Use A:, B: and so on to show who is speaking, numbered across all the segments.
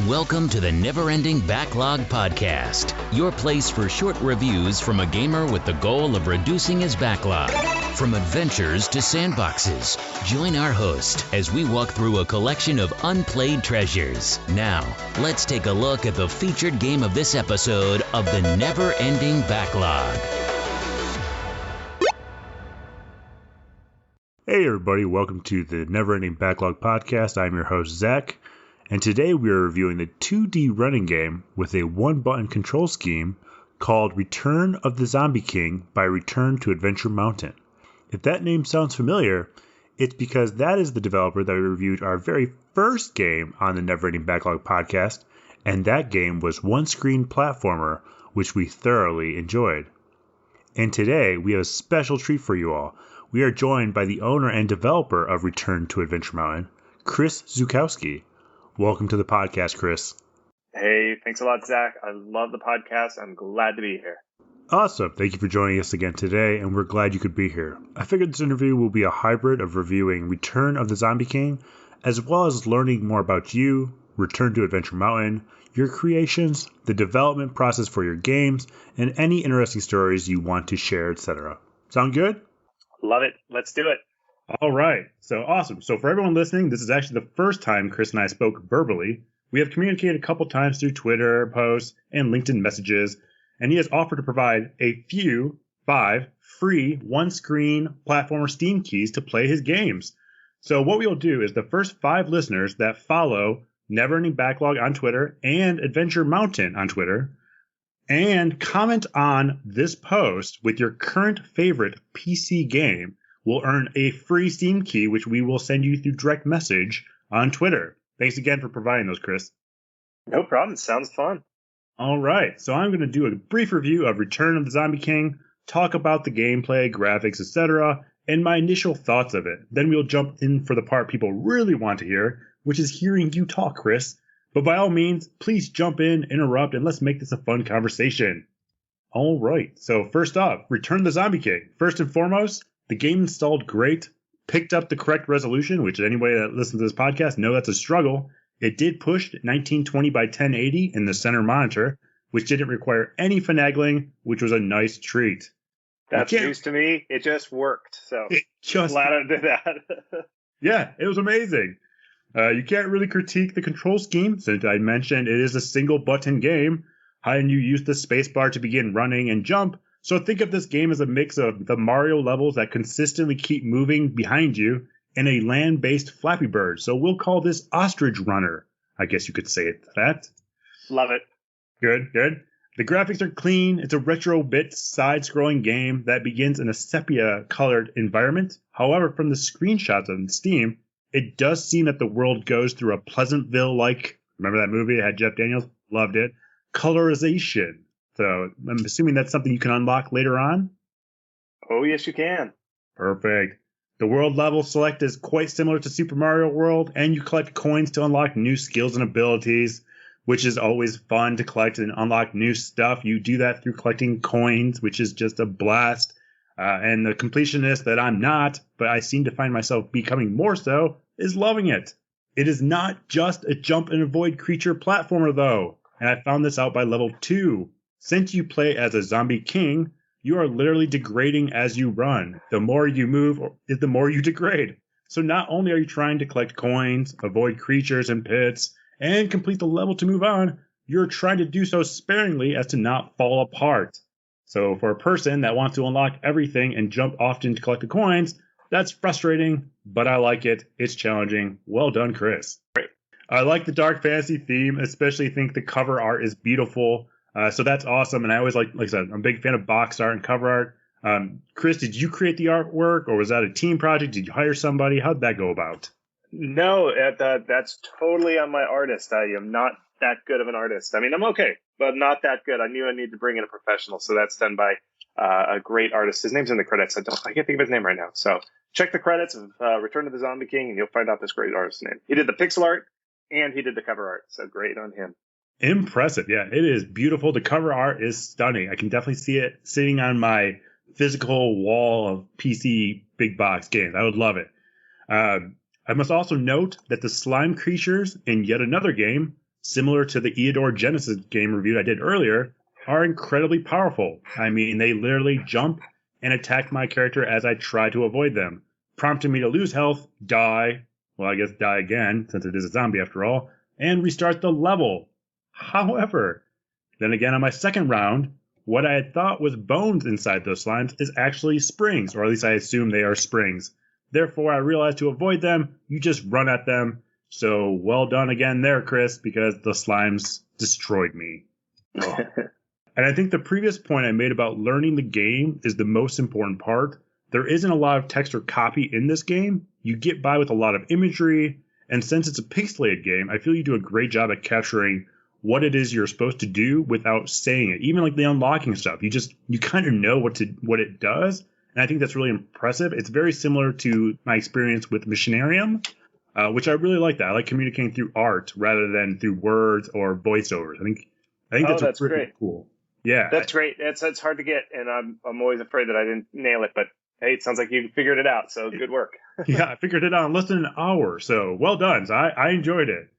A: and welcome to the Never Ending Backlog podcast, your place for short reviews from a gamer with the goal of reducing his backlog. From adventures to sandboxes, join our host as we walk through a collection of unplayed treasures. Now, let's take a look at the featured game of this episode of the Never Ending Backlog.
B: Hey everybody, welcome to the Never Ending Backlog podcast. I'm your host, Zach, and today we are reviewing the 2D running game with a one-button control scheme called Return of the Zombie King by Return to Adventure Mountain. If that name sounds familiar, it's because that is the developer that we reviewed our very first game on the Never Ending Backlog podcast, and that game was One Screen Platformer, which we thoroughly enjoyed. And today, we have a special treat for you all. We are joined by the owner and developer of Return to Adventure Mountain, Chris Zukowski. Welcome to the podcast, Chris.
C: Hey, thanks a lot, Zach. I love the podcast. I'm glad to be here.
B: Awesome. Thank you for joining us again today, and we're glad you could be here. I figured this interview will be a hybrid of reviewing Return of the Zombie King, as well as learning more about you, Return to Adventure Mountain, your creations, the development process for your games, and any interesting stories you want to share, etc. Sound good?
C: Love it. Let's do it.
B: All right. So awesome. So for everyone listening, this is actually the first time Chris and I spoke verbally. We have communicated a couple times through Twitter posts and LinkedIn messages, and he has offered to provide a few 5 free one-screen platformer Steam keys to play his games. So what we will do is the first 5 listeners that follow Never Ending Backlog on Twitter and Adventure Mountain on Twitter and comment on this post with your current favorite PC game will earn a free Steam key, which we will send you through direct message on Twitter. Thanks again for providing those, Chris.
C: No problem. Sounds fun.
B: All right. So I'm going to do a brief review of Return of the Zombie King, talk about the gameplay, graphics, etc., and my initial thoughts of it. Then we'll jump in for the part people really want to hear, which is hearing you talk, Chris. But by all means, please jump in, interrupt, and let's make this a fun conversation. All right, so first off, Return the Zombie King. First and foremost, the game installed great, picked up the correct resolution, which anybody that listens to this podcast know that's a struggle. It did push 1920 by 1080 in the center monitor, which didn't require any finagling, which was a nice treat.
C: That's news to me. It just worked, so glad I did that.
B: Yeah, it was amazing. You can't really critique the control scheme, since I mentioned it is a single-button game, and you use the spacebar to begin running and jump. So think of this game as a mix of the Mario levels that consistently keep moving behind you and a land-based Flappy Bird. So we'll call this Ostrich Runner. I guess you could say it that.
C: Love it.
B: Good, good. The graphics are clean. It's a retro-bit side-scrolling game that begins in a sepia-colored environment. However, from the screenshots on Steam, it does seem that the world goes through a Pleasantville-like, remember that movie? It had Jeff Daniels? Loved it. Colorization. So I'm assuming that's something you can unlock later on?
C: Oh, yes, you can.
B: Perfect. The world level select is quite similar to Super Mario World, and you collect coins to unlock new skills and abilities, which is always fun to collect and unlock new stuff. You do that through collecting coins, which is just a blast. And the completionist that I'm not, but I seem to find myself becoming more so, is loving it. It is not just a jump and avoid creature platformer, though. And I found this out by level 2. Since you play as a zombie king, you are literally degrading as you run. The more you move, the more you degrade. So not only are you trying to collect coins, avoid creatures and pits, and complete the level to move on, you're trying to do so sparingly as to not fall apart. So for a person that wants to unlock everything and jump often to collect the coins, that's frustrating, but I like it. It's challenging. Well done, Chris.
C: Great.
B: I like the dark fantasy theme, especially think the cover art is beautiful. So that's awesome. And I always like I said, I'm a big fan of box art and cover art. Chris, did you create the artwork or was that a team project? Did you hire somebody? How'd that go about?
C: No, that's totally on my artist. I am not that good of an artist. I mean, I'm okay, but not that good. I knew I needed to bring in a professional, so that's done by a great artist. His name's in the credits. I can't think of his name right now. So check the credits of Return of the Zombie King, and you'll find out this great artist's name. He did the pixel art, and he did the cover art, so great on him.
B: Impressive. Yeah, it is beautiful. The cover art is stunning. I can definitely see it sitting on my physical wall of PC big box games. I would love it. I must also note that the slime creatures in yet another game similar to the Eodor Genesis game review I did earlier, are incredibly powerful. I mean, they literally jump and attack my character as I try to avoid them, prompting me to lose health, die, well, I guess die again, since it is a zombie after all, and restart the level. However, then again on my second round, what I had thought was bones inside those slimes is actually springs, or at least I assume they are springs. Therefore, I realized to avoid them, you just run at them. So well done again there, Chris, because the slimes destroyed me. Oh. And I think the previous point I made about learning the game is the most important part. There isn't a lot of text or copy in this game. You get by with a lot of imagery, and since it's a pixelated game, I feel you do a great job at capturing what it is you're supposed to do without saying it. Even like the unlocking stuff, you kind of know what it does, and I think that's really impressive. It's very similar to my experience with Machinarium, which I really like that. I like communicating through art rather than through words or voiceovers. I think that's really
C: great.
B: Cool. Yeah,
C: that's great. It's hard to get, and I'm always afraid that I didn't nail it. But hey, it sounds like you figured it out. So good work.
B: Yeah, I figured it out in less than an hour. So well done. So I enjoyed it.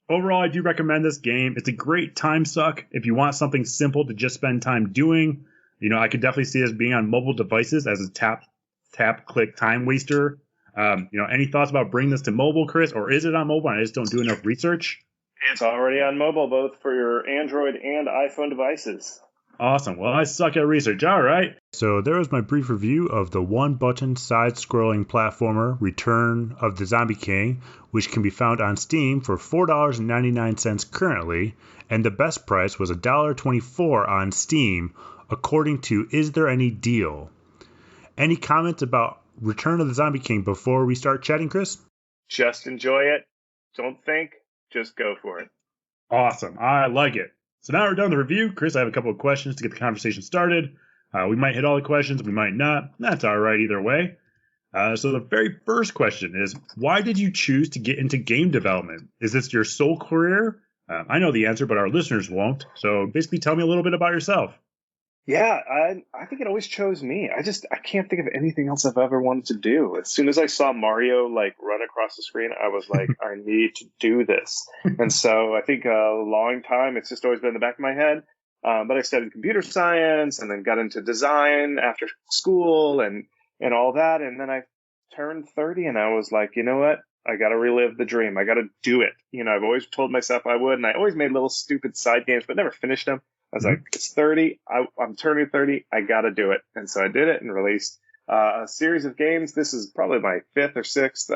B: Overall, I do recommend this game. It's a great time suck if you want something simple to just spend time doing. You know, I could definitely see this being on mobile devices as a tap click time waster. Any thoughts about bringing this to mobile, Chris, or is it on mobile and I just don't do enough research?
C: It's already on mobile, both for your Android and iPhone devices.
B: Awesome. Well, I suck at research. All right. So there was my brief review of the one-button side-scrolling platformer Return of the Zombie King, which can be found on Steam for $4.99 currently, and the best price was $1.24 on Steam, according to Is There Any Deal? Any comments about Return of the Zombie King before we start chatting, Chris?
C: Just enjoy it. Don't think. Just go for it.
B: Awesome. I like it. So now we're done with the review. Chris, I have a couple of questions to get the conversation started. We might hit all the questions. We might not. That's all right either way. So the very first question is, why did you choose to get into game development? Is this your sole career? I know the answer, but our listeners won't. So basically tell me a little bit about yourself.
C: Yeah, I think it always chose me. I can't think of anything else I've ever wanted to do. As soon as I saw Mario run across the screen, I was like, I need to do this. And so I think a long time it's just always been in the back of my head. But I studied computer science and then got into design after school and all that. And then I turned 30 and I was like, you know what? I got to relive the dream. I got to do it. I've always told myself I would, and I always made little stupid side games, but never finished them. I was like, it's 30. I'm turning 30. I got to do it. And so I did it and released a series of games. This is probably my fifth or sixth.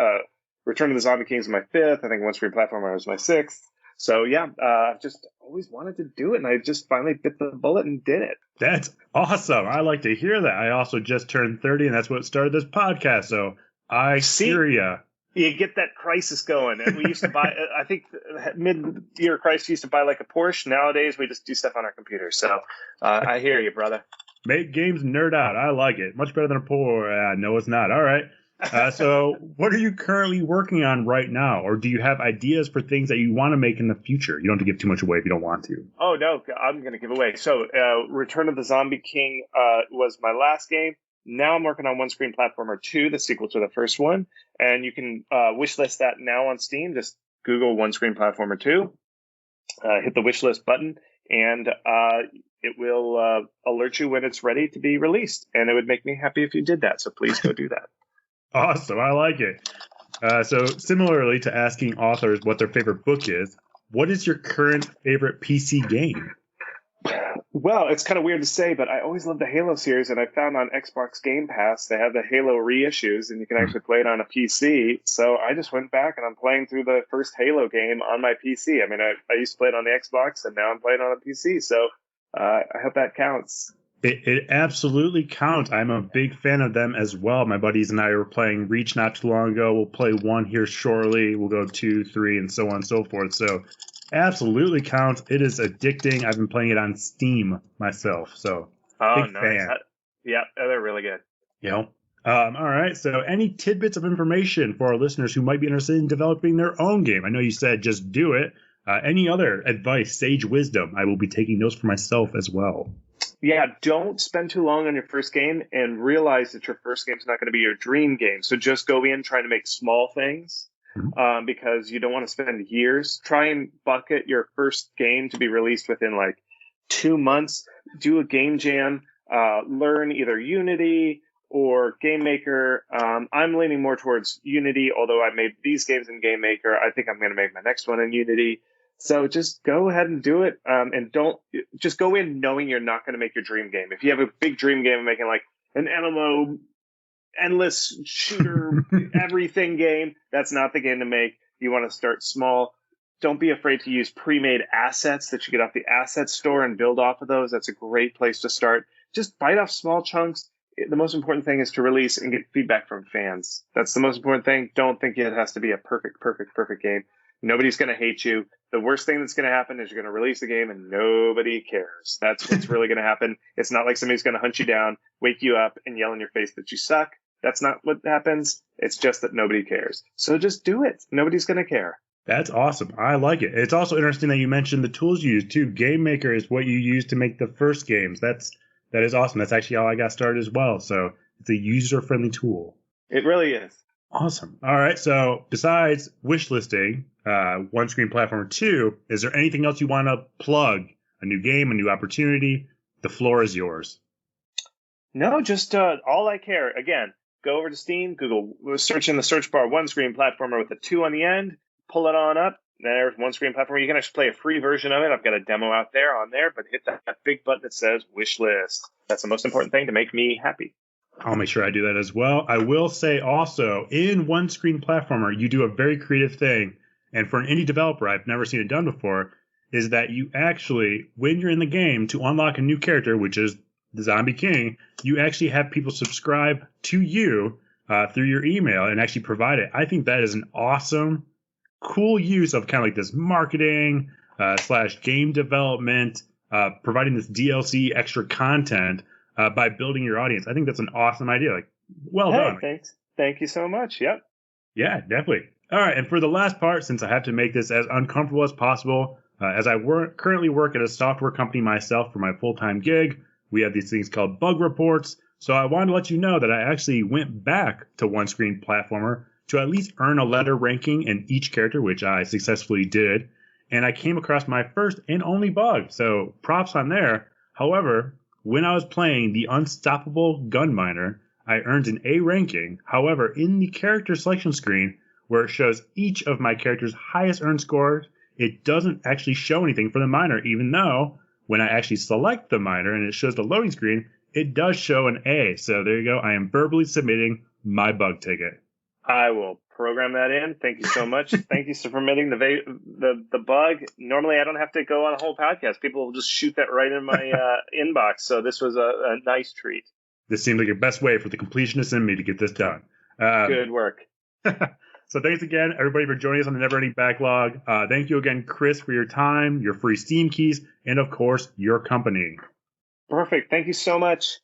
C: Return of the Zombie King is my fifth. I think One Screen Platformer was my sixth. So yeah, I've just always wanted to do it. And I just finally bit the bullet and did it.
B: That's awesome. I like to hear that. I also just turned 30 and that's what started this podcast. So I hear ya.
C: You get that crisis going. And we used to buy, I think mid-year crisis used to buy a Porsche. Nowadays, we just do stuff on our computer. So I hear you, brother.
B: Make games, nerd out. I like it. Much better than a Porsche. No, it's not. All right. So what are you currently working on right now? Or do you have ideas for things that you want to make in the future? You don't have to give too much away if you don't want to.
C: Oh, no, I'm going to give away. So Return of the Zombie King was my last game. Now I'm working on One Screen Platformer 2, the sequel to the first one. And you can wishlist that now on Steam. Just Google One Screen Platformer 2, hit the wishlist button, and it will alert you when it's ready to be released. And it would make me happy if you did that. So please go do that.
B: Awesome. I like it. So similarly to asking authors what their favorite book is, what is your current favorite PC game?
C: Well, it's kind of weird to say, but I always loved the Halo series, and I found on Xbox Game Pass they have the Halo reissues, and you can actually play it on a PC. So I just went back, and I'm playing through the first Halo game on my PC. I mean, I used to play it on the Xbox, and now I'm playing on a PC. So I hope that counts.
B: It absolutely counts. I'm a big fan of them as well. My buddies and I were playing Reach not too long ago. We'll play 1 here shortly. We'll go 2, 3, and so on and so forth. So absolutely counts. It is addicting. I've been playing it on Steam myself. So big fan.
C: Yeah, they're really good.
B: All right. So any tidbits of information for our listeners who might be interested in developing their own game? I know you said just do it. Any other advice, sage wisdom? I will be taking notes for myself as well.
C: Yeah, don't spend too long on your first game and realize that your first game is not going to be your dream game. So just go in trying to make small things. because you don't want to spend years. Try and bucket your first game to be released within like 2 months. Do a game jam. Learn either Unity or Game Maker. I'm leaning more towards Unity, although I made these games in Game Maker. I think I'm going to make my next one in Unity. So just go ahead and do it, and don't just go in knowing you're not going to make your dream game. If you have a big dream game of making like an MMO, endless shooter, everything game, that's not the game to make. You want to start small. Don't be afraid to use pre-made assets that you get off the asset store and build off of those. That's a great place to start. Just bite off small chunks. The most important thing is to release and get feedback from fans. That's the most important thing. Don't think it has to be a perfect game. Nobody's going to hate you. The worst thing that's going to happen is you're going to release the game and nobody cares. That's what's really going to happen. It's not like somebody's going to hunt you down, wake you up, and yell in your face that you suck. That's not what happens. It's just that nobody cares. So just do it. Nobody's going to care.
B: That's awesome. I like it. It's also interesting that you mentioned the tools you use too. Game Maker is what you use to make the first games. That is awesome. That's actually how I got started as well. So it's a user-friendly tool.
C: It really is.
B: Awesome. All right. So besides wishlisting, One Screen Platformer 2, is there anything else you want to plug? A new game, a new opportunity? The floor is yours.
C: No, just all I care. Again, go over to Steam, Google, search in the search bar One Screen Platformer with a 2 on the end, pull it on up. There's One Screen Platformer. You can actually play a free version of it. I've got a demo out there on there, but hit that big button that says Wishlist. That's the most important thing to make me happy.
B: I'll make sure I do that as well. I will say also, in One Screen Platformer, you do a very creative thing. And for an indie developer, I've never seen it done before, is that you actually, when you're in the game, to unlock a new character, which is the Zombie King, you actually have people subscribe to you through your email and actually provide it. I think that is an awesome, cool use of kind of like this marketing / game development, providing this DLC extra content by building your audience. I think that's an awesome idea. Like, well done.
C: Thanks. Thank you so much. Yep.
B: Yeah, definitely. All right, and for the last part, since I have to make this as uncomfortable as possible, as I currently work at a software company myself for my full-time gig, we have these things called bug reports. So I wanted to let you know that I actually went back to One Screen Platformer to at least earn a letter ranking in each character, which I successfully did. And I came across my first and only bug, so props on there. However, when I was playing the Unstoppable Gunminer, I earned an A ranking. However, in the character selection screen, where it shows each of my character's highest earned scores, it doesn't actually show anything for the miner, even though when I actually select the miner and it shows the loading screen, it does show an A. So there you go. I am verbally submitting my bug ticket.
C: I will program that in. Thank you so much. Thank you for permitting the bug. Normally, I don't have to go on a whole podcast. People will just shoot that right in my inbox. So this was a nice treat.
B: This seemed like the best way for the completionist in me to get this done.
C: Good work.
B: So thanks again, everybody, for joining us on the Never Ending Backlog. Thank you again, Chris, for your time, your free Steam keys, and, of course, your company.
C: Perfect. Thank you so much.